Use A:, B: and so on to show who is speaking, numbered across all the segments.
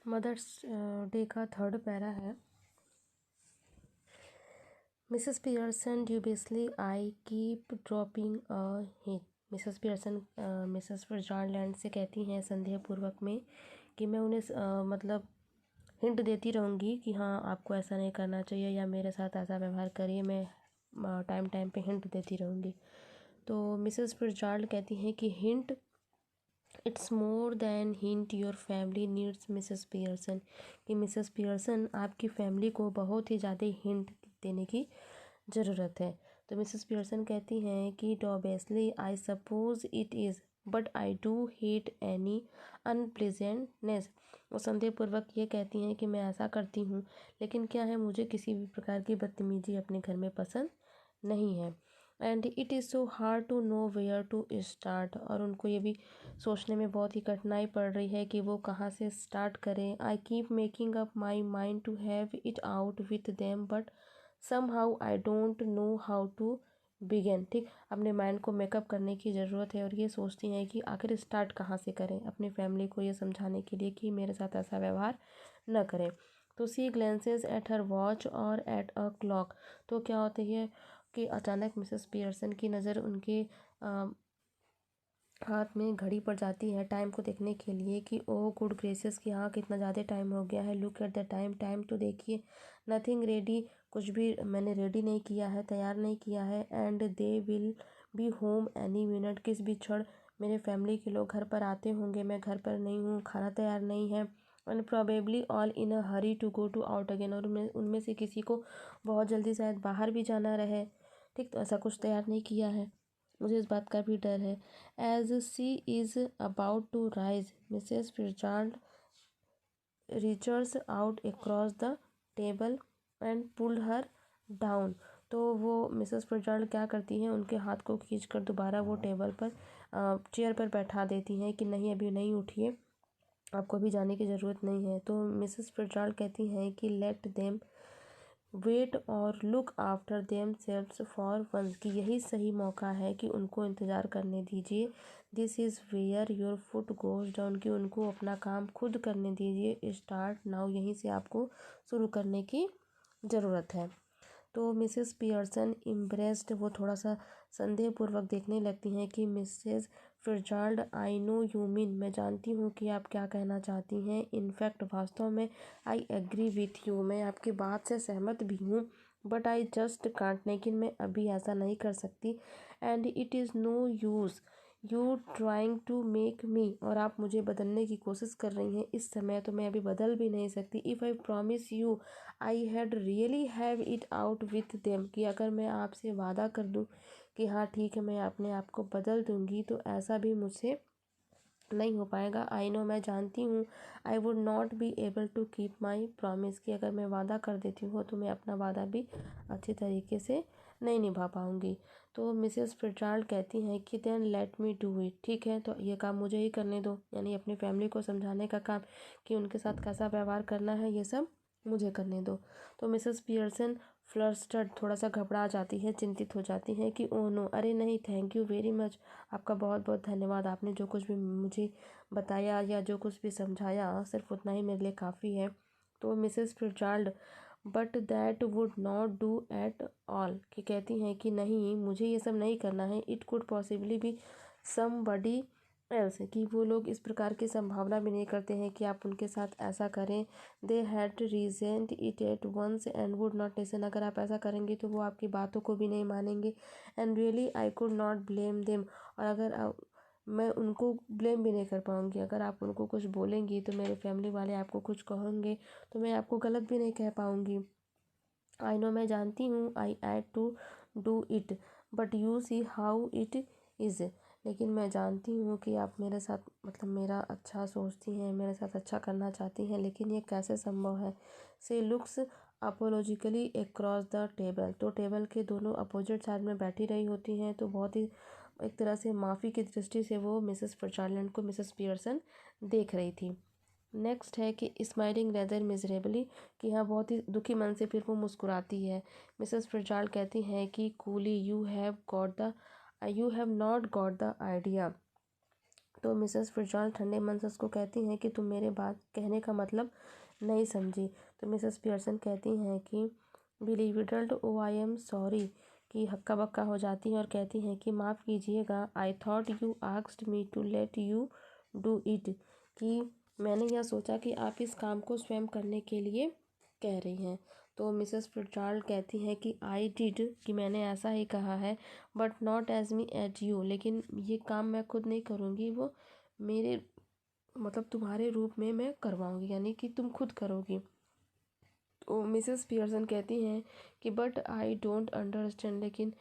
A: Mother's Day का third para है। Mrs Pearson dubiously I keep dropping a hint. Mrs Pearson Mrs Fitzgerald से कहती हैं संदेहपूर्वक में कि मैं उन्हें मतलब हिंट देती रहूँगी कि हाँ आपको ऐसा नहीं करना चाहिए या मेरे साथ ऐसा व्यवहार करिए। मैं टाइम टाइम पे हिंट देती रहूँगी। तो मिसेस फिट्जरल्ड कहती हैं कि hint it's more than hint your family needs Mrs Pearson. कि मिसेस पियर्सन आपकी फैमिली को बहुत ही ज़्यादा हिंट देने की ज़रूरत है। तो मिसेस पियर्सन कहती हैं कि obviously I suppose it is but I do hate any unpleasantness. वो संदेहपूर्वक ये कहती हैं कि मैं ऐसा करती हूँ, लेकिन क्या है मुझे किसी भी प्रकार की बदतमीजी अपने घर में पसंद नहीं है। And it is so hard to know where to start. और उनको ये भी सोचने में बहुत ही कठिनाई पड़ रही है कि वो कहाँ से स्टार्ट करें। I keep making up my mind to have it out with them but somehow I don't know how to begin. ठीक, अपने माइंड को मेकअप करने की ज़रूरत है और ये सोचती हैं कि आखिर स्टार्ट कहाँ से करें अपनी फैमिली को ये समझाने के लिए कि मेरे साथ ऐसा व्यवहार न करें। तो सी ग्लेंसेज एट हर वॉच और एट अ क्लॉक। तो क्या होता है कि अचानक मिसेस पियर्सन की नज़र उनके हाथ में घड़ी पड़ जाती है टाइम को देखने के लिए कि ओह गुड ग्रेसेस कि हाँ कितना ज़्यादा टाइम हो गया है। Look at the time, time तो देखिए। नथिंग रेडी, कुछ भी मैंने रेडी नहीं किया है, तैयार नहीं किया है। And they will be home any minute, किस भी क्षण मेरे फैमिली के लोग घर पर आते होंगे। मैं घर पर नहीं हूँ, खाना तैयार नहीं है। And probably all in a hurry to go to out again, और उनमें से किसी को बहुत जल्दी शायद बाहर भी जाना रहे। ठीक, तो ऐसा कुछ तैयार नहीं किया है, मुझे इस बात का भी डर है। As she is about to rise Mrs Fitzgerald reaches out across the table and pulled her down. तो वो मिसेस फिट्जरल्ड क्या करती हैं, उनके हाथ को खींचकर दोबारा वो टेबल पर चेयर पर बैठा देती हैं कि नहीं अभी नहीं उठिए, आपको अभी जाने की ज़रूरत नहीं है। तो मिसेस फिट्जरल्ड कहती हैं कि लेट देम वेट और look after themselves for once, कि यही सही मौका है कि उनको इंतज़ार करने दीजिए। This is where your foot goes down, कि उनको अपना काम खुद करने दीजिए। स्टार्ट नाउ, यहीं से आपको शुरू करने की ज़रूरत है। तो मिसेस पियर्सन इम्प्रेस्ड, वो थोड़ा सा संदेहपूर्वक देखने लगती हैं कि Mrs Fitzgerald I know you mean, मैं जानती हूँ कि आप क्या कहना चाहती हैं। इनफैक्ट वास्तव में आई एग्री विथ यू, मैं आपकी बात से सहमत भी हूँ। बट आई जस्ट कांट, लेकिन मैं अभी ऐसा नहीं कर सकती। And it is no use you trying to make me, और आप मुझे बदलने की कोशिश कर रही हैं इस समय, तो मैं अभी बदल भी नहीं सकती। If I promise you I had really have it out with them, कि अगर मैं आपसे वादा कर दूं कि हाँ ठीक है मैं अपने आप को बदल दूंगी, तो ऐसा भी मुझसे नहीं हो पाएगा। आई नो, मैं जानती हूँ। I would not be able to keep my promise, कि अगर मैं वादा कर देती हूँ तो मैं अपना वादा भी अच्छे तरीके से नहीं निभा पाऊँगी। तो मिसेस फिट्जरल्ड कहती हैं कि then let me do it, ठीक है तो ये काम मुझे ही करने दो, यानी अपनी फैमिली को समझाने का काम कि उनके साथ कैसा व्यवहार करना है ये सब मुझे करने दो। तो मिसेस पियर्सन फ्लस्टर्ड, थोड़ा सा घबरा जाती है, चिंतित हो जाती हैं कि ओह नो, अरे नहीं, थैंक यू वेरी मच, आपका बहुत बहुत धन्यवाद, आपने जो कुछ भी मुझे बताया या जो कुछ भी समझाया सिर्फ उतना ही मेरे लिए काफ़ी है। तो Mrs Fitzgerald but that would not do at all, कि कहती हैं कि नहीं मुझे ये सब नहीं करना है। It could possibly be somebody else, कि वो लोग इस प्रकार की संभावना भी नहीं करते हैं कि आप उनके साथ ऐसा करें। They had resent it at once and would not listen, अगर आप ऐसा करेंगे तो वो आपकी बातों को भी नहीं मानेंगे। And really I could not blame them, और अगर मैं उनको ब्लेम भी नहीं कर पाऊँगी। अगर आप उनको कुछ बोलेंगी तो मेरे फैमिली वाले आपको कुछ कहेंगे तो मैं आपको गलत भी नहीं कह पाऊँगी। आई नो, मैं जानती हूँ। I had to do it but you see how it is, लेकिन मैं जानती हूँ कि आप मेरे साथ मतलब मेरा अच्छा सोचती हैं, मेरे साथ अच्छा करना चाहती हैं, लेकिन ये कैसे संभव है। से लुक्स अपोलॉजिकली अक्रॉस द टेबल, तो टेबल के दोनों अपोजिट साइड में बैठी रही होती हैं, तो बहुत ही एक तरह से माफ़ी की दृष्टि से वो मिसेस फिट्जरलैंड को मिसेस पियर्सन देख रही थी। नेक्स्ट है कि स्माइलिंग रेदर मिजरेबली, कि हाँ बहुत ही दुखी मन से फिर वो मुस्कुराती है। मिसेस फिट्जरल्ड कहती हैं कि coolie, you have not got the idea, तो मिसेस फिट्जरल्ड ठंडे मन से उसको कहती हैं कि तुम मेरे बात कहने का मतलब नहीं समझी। तो मिसेस पियर्सन कहती हैं कि बिलीविडल्ड ओ आई एम सॉरी, कि हक्का बक्का हो जाती हैं और कहती हैं कि माफ़ कीजिएगा, I thought you asked me to let you do it, कि मैंने यह सोचा कि आप इस काम को स्वयं करने के लिए कह रही हैं। तो मिसेस फिट्जरल्ड कहती हैं कि आई डिड, कि मैंने ऐसा ही कहा है, but not as me at you, लेकिन ये काम मैं खुद नहीं करूँगी, वो मेरे मतलब तुम्हारे रूप में मैं करवाऊँगी, यानी कि तुम खुद करोगी। तो मिसेस पियर्सन कहती हैं कि बट आई डोंट अंडरस्टैंड, लेकिन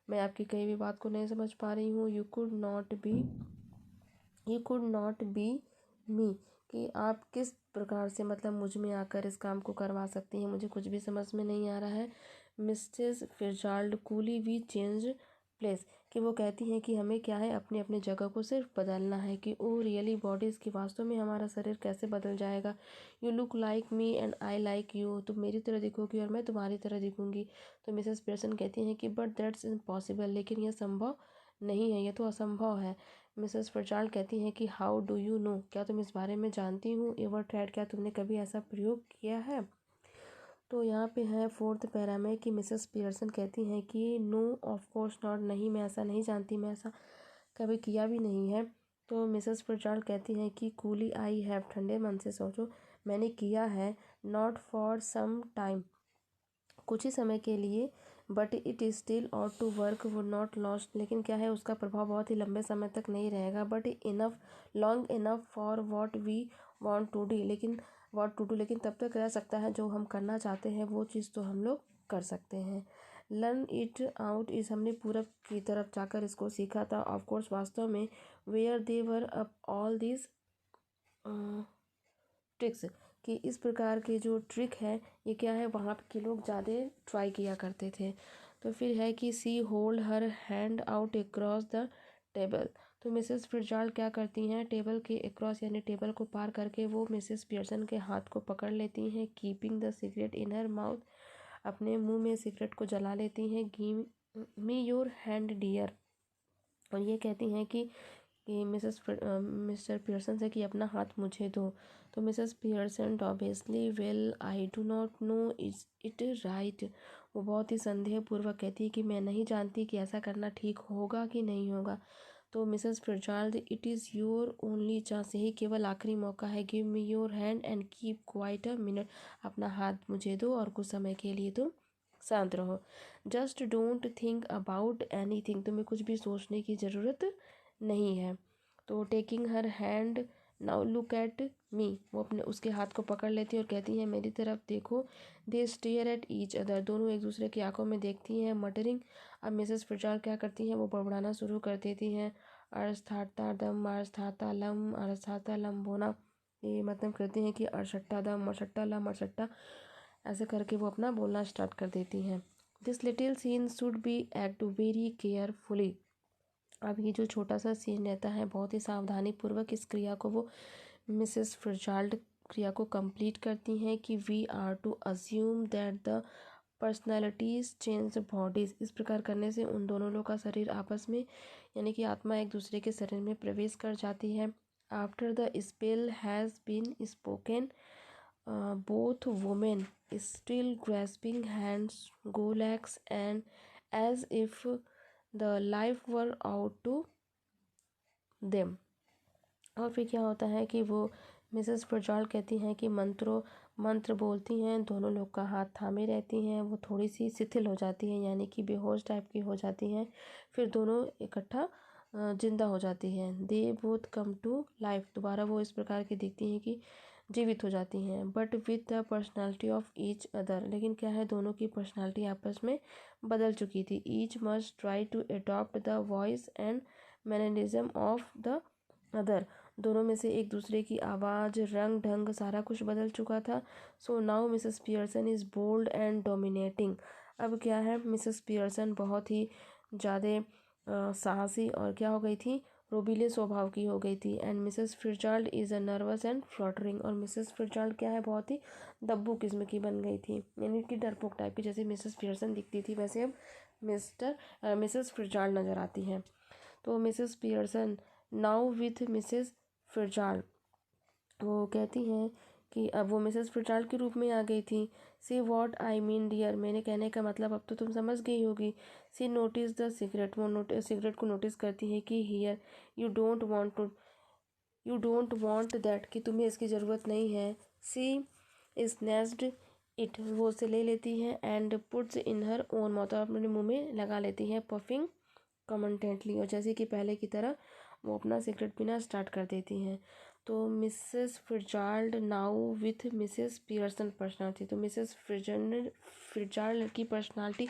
A: मैं आपकी कहीं भी बात को नहीं समझ पा रही हूँ। यू कुड नॉट बी मी, कि आप किस प्रकार से मतलब मुझ में आकर इस काम को करवा सकती हैं, मुझे कुछ भी समझ में नहीं आ रहा है। Mrs Fitzgerald coolly we change place, कि वो कहती हैं कि हमें क्या है, अपने अपने जगह को सिर्फ बदलना है, कि ओ रियली बॉडीज़, की वास्तव में हमारा शरीर कैसे बदल जाएगा। You look like me and I like you, तुम मेरी तरह दिखोगी और मैं तुम्हारी तरह दिखूंगी। तो मिसेस पियर्सन कहती हैं कि बट दैट्स इम्पॉसिबल, लेकिन यह संभव नहीं है, यह तो असंभव है। मिसेस फिट्जरल्ड कहती हैं कि हाउ डू यू नो, क्या तुम इस बारे में जानती हूँ, एवर ट्राइड, क्या तुमने कभी ऐसा प्रयोग किया है। तो यहाँ पे है फोर्थ पैरा में कि मिसेस पियर्सन कहती हैं कि नो ऑफ कोर्स नॉट, नहीं मैं ऐसा नहीं जानती, मैं ऐसा कभी किया भी नहीं है। तो मिसेस फिट्जरल्ड कहती हैं कि कूली आई हैव, ठंडे मन से सोचो, मैंने किया है, नॉट फॉर सम टाइम, कुछ ही समय के लिए, but it is still ours to work would not lost, लेकिन क्या है, उसका प्रभाव बहुत ही लंबे समय तक नहीं रहेगा, but enough long enough for what we want to do, लेकिन तब तक रह सकता है जो हम करना चाहते हैं, वो चीज़ तो हम लोग कर सकते हैं। लर्न इट आउट इस, हमने पूरब की तरफ जाकर इसको सीखा था, ऑफ कोर्स वास्तव में, where they were up all this tricks, कि इस प्रकार के जो ट्रिक है ये क्या है, वहाँ के लोग ज़्यादा ट्राई किया करते थे। तो फिर है कि she hold her hand out across the table, तो मिसेस फिट्जरल्ड क्या करती हैं, टेबल के अक्रॉस यानी टेबल को पार करके वो मिसेस पियर्सन के हाथ को पकड़ लेती हैं, keeping the cigarette in her mouth, अपने मुंह में सिगरेट को जला लेती हैं। Give me your hand dear, और ये कहती हैं कि मिस्टर पियर्सन से कि अपना हाथ मुझे दो। तो Mrs Pearson obviously well I do not know is it right, वो बहुत ही संदेहपूर्वक कहती है कि मैं नहीं जानती कि ऐसा करना ठीक होगा कि नहीं होगा। तो Mrs Fitzgerald it is your only chance, यही केवल आखिरी मौका है, give me your hand and keep quite a minute, अपना हाथ मुझे दो और कुछ समय के लिए तुम शांत रहो। Just don't think about any thing, तुम्हें कुछ भी सोचने की ज़रूरत नहीं है। तो taking her hand now look at me, वो अपने उसके हाथ को पकड़ लेती है और कहती हैं मेरी तरफ देखो। दे स्टेयर एट ईच अदर, दोनों एक दूसरे की आंखों में देखती हैं, मटरिंग। अब मिसेस फिट्जरल्ड क्या करती हैं, वो बड़बड़ाना शुरू कर देती हैं, अर्स्थाता दम अर्स्थाता लम बोना, ये मतलब करती हैं कि अड़सट्टा दम अड़सट्टा लम अड़सट्टा, ऐसे करके वो अपना बोलना स्टार्ट कर देती हैं। This little scene should be act very carefully, अब ये जो छोटा सा सीन रहता है बहुत ही सावधानी पूर्वक इस क्रिया को वो मिसेस फिट्जरल्ड क्रिया को कंप्लीट करती हैं कि we are to assume that the personalities change bodies, इस प्रकार करने से उन दोनों लोग का शरीर आपस में यानी कि आत्मा एक दूसरे के शरीर में प्रवेश कर जाती है। After the spell has been spoken both women still grasping hands go lax and as if the life were out to them. और फिर क्या होता है कि वो मिसेस फिट्जरल्ड कहती हैं कि मंत्र बोलती हैं, दोनों लोग का हाथ थामे रहती हैं, वो थोड़ी सी शिथिल हो जाती हैं यानी कि बेहोश टाइप की हो जाती हैं, फिर दोनों इकट्ठा जिंदा हो जाती हैं। They both come to life, दोबारा वो इस प्रकार की दिखती हैं कि जीवित हो जाती हैं, but with the personality of each other, लेकिन क्या है, दोनों की पर्सनैलिटी आपस में बदल चुकी थी। Each must try to adopt the voice and mannerism of the other, दोनों में से एक दूसरे की आवाज़, रंग ढंग, सारा कुछ बदल चुका था। So now Mrs Pearson is bold and dominating, अब क्या है, मिसेस पियर्सन बहुत ही ज़्यादा साहसी और क्या हो गई थी, रोबीले स्वभाव की हो गई थी। And Mrs Fitzgerald is a nervous and fluttering, और मिसेस फिट्जरल्ड क्या है, बहुत ही दब्बू किस्म की बन गई थी, यानी कि डरपोक टाइप की, जैसे मिसेस पियर्सन दिखती थी वैसे अब मिसेस फिट्जरल्ड नज़र आती हैं। तो Mrs Pearson now with Mrs Fitzgerald. वो कहती हैं कि अब वो मिसेस फिट्जराल्ड के रूप में आ गई थी। See what I mean dear, मैंने कहने का मतलब अब तो तुम समझ गई होगी। सी नोटिस द सिगरेट, वो सिगरेट को नोटिस करती है कि here you don't want that, कि तुम्हें इसकी ज़रूरत नहीं है। सी इज नेस्ड इट, वो उसे ले लेती है and puts in her own mouth, और अपने मुंह में लगा लेती हैं, पफिंग कमेंटेंटली, और जैसे कि पहले की तरह वो अपना सिगरेट पीना स्टार्ट कर देती हैं। तो Mrs Fitzgerald now with Mrs Pearson personality, तो मिसेस फिट्जराल्ड की पर्सनालिटी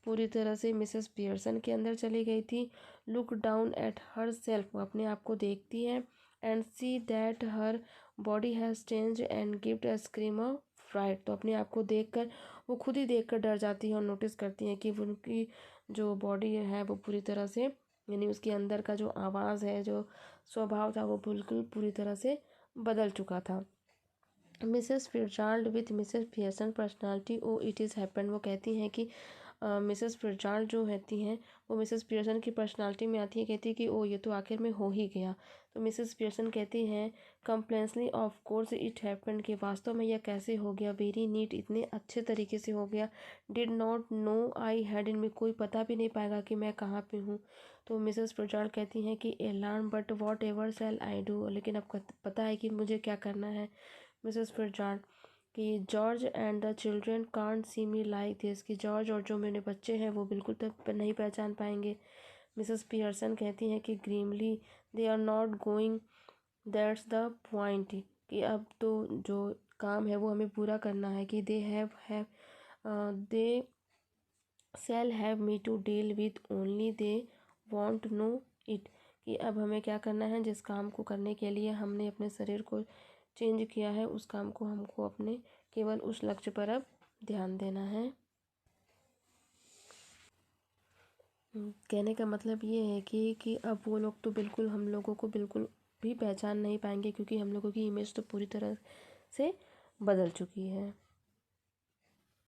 A: पूरी तरह से मिसेस पियर्सन के अंदर चली गई थी। Look down at herself, वो अपने आप को देखती है, and she that her body has change and gived a scream of fright, तो अपने आप को देखकर वो खुद ही देखकर डर जाती है और नोटिस करती हैं कि उनकी जो बॉडी है वो पूरी तरह से, यानी उसके अंदर का जो आवाज़ है, जो स्वभाव था, वो बिल्कुल पूरी तरह से बदल चुका था। Mrs Fitzgerald with Mrs Pearson personality, oh it is happened, वो कहती हैं कि मिसेस फिट्जराल्ड जो रहती हैं वो मिसेस पियर्सन की पर्सनालिटी में आती है, कहती है कि ओ ये तो आखिर में हो ही गया। तो मिसेस पियर्सन कहती हैं कंप्लेंसली ऑफ कोर्स इट हैपेंड, कि वास्तव में यह कैसे हो गया, वेरी नीट, इतने अच्छे तरीके से हो गया। Did not know I had in, में कोई पता भी नहीं पाएगा कि मैं कहाँ पे हूँ। तो मिसेस फिट्जराल्ड कहती हैं कि alarm but whatever shall I do, लेकिन अब पता है कि मुझे क्या करना है। मिसेस फिट्जराल्ड कि George and the children can't see me like this, कि जॉर्ज और जो मेरे बच्चे हैं वो बिल्कुल तक नहीं पहचान पाएंगे। मिसेस पियर्सन कहती हैं कि grimly they are not going, that's the point, कि अब तो जो काम है वो हमें पूरा करना है, कि they shall have me to deal with only they won't know it, कि अब हमें क्या करना है, जिस काम को करने के लिए हमने अपने शरीर को चेंज किया है उस काम को हमको अपने केवल उस लक्ष्य पर अब ध्यान देना है। कहने का मतलब ये है कि अब वो लोग तो बिल्कुल हम लोगों को बिल्कुल भी पहचान नहीं पाएंगे, क्योंकि हम लोगों की इमेज तो पूरी तरह से बदल चुकी है।